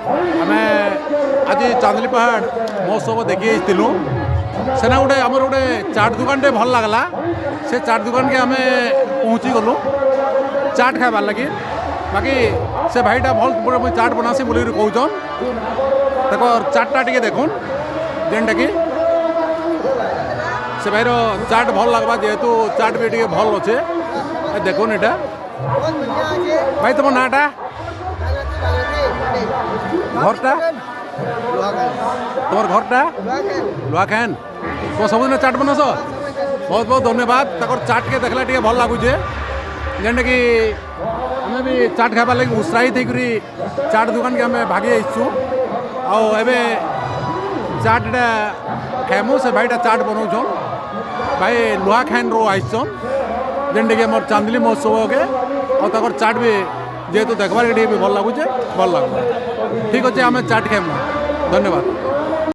आम आज चांदली पहाड़ महोत्सव देखी सेना गोटे आम गोटे चाट दुकान टे भल लगला से चाट दुकान के आम पहुँची गलु चाट खाबार लगी बाकी से भाईटा भल चाट बनासी बोल कहन देख चाटा टे देखुन जेनटा कि से भाईर चाट भल लगवा जेहेतु चाट भी टे भल अच्छे देखुन यहाँ भाई तुम नाटा घरटा तुम घरटा लुआखान तुम सबुदिन चाट बनास बहुत बहुत धन्यवाद तक चाट के देखला टे भल लगुचे जेनटा कि आम भी चाट खाबार लगे उत्साहित होकर चाट दुकान के आम भागी आसचु आबे चाटा खाइमु से भाईटा चाट बनाऊन भाई लुआखान रो आसन जेनटा कि आम चांदली महोत्सव के और चाट भी जेहेतु देखबार भी भल लगुचे भल लग ठीक अच्छे आम चाट खाइमु धन्यवाद।